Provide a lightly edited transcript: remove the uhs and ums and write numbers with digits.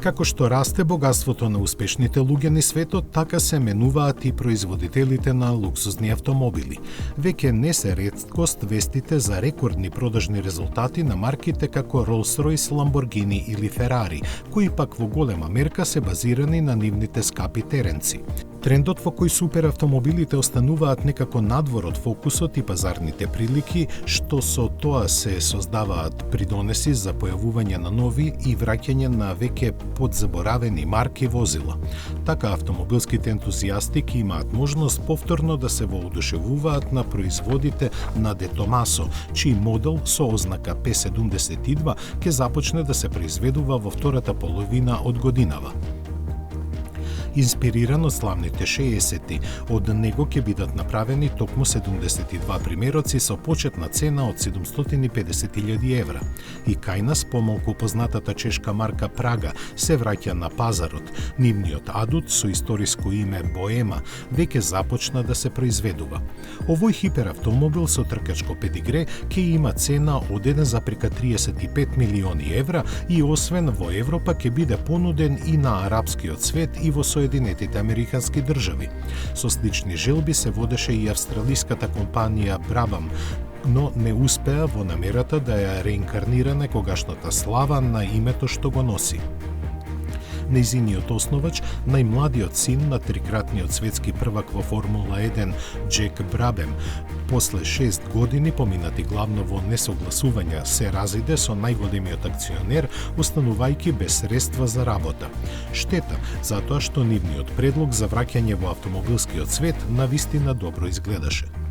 Како што расте богатството на успешните луѓе низ светот, така се менуваат и производителите на луксузни автомобили. Веќе не се реткост вестите за рекордни продажни резултати на марките како Rolls-Royce, Lamborghini или Ferrari, кои пак во голема мерка се базирани на нивните скапи теренци. Трендот во кој суперавтомобилите остануваат некако надвор од фокусот и пазарните прилики, што со тоа се создаваат придонеси за појавување на нови и враќање на веќе подзаборавени марки возила. Така автомобилските ентузијасти ќе имаат можност повторно да се воодушевуваат на производите на Де Томасо, чиј модел со ознака P72 ќе започне да се произведува во втората половина од годинава. Инспириран од славните 60-ти, од него ќе бидат направени токму 72 примероци со почетна цена од 750.000 евра. И кај нас помалку познатата чешка марка Прага се враќа на пазарот. Нивниот адут со историско име Боема веќе започна да се произведува. Овој хиперавтомобил со тркачко педигре ќе има цена од 1,35 милиони евра и освен во Европа ќе биде понуден и на арапскиот свет и во Соединетите Американски држави. Со слични желби се водеше и австралиската компанија Brabham, но не успеа во намерата да ја реинкарнира некогашната слава на името што го носи. Нејзиниот основач, најмладиот син на трикратниот светски првак во Формула 1, Джек Брабем, после 6 години поминати главно во несогласувања, се разиде со најголемиот акционер, останувајќи без средства за работа. Штета, затоа што нивниот предлог за враќање во автомобилскиот свет навистина добро изгледаше.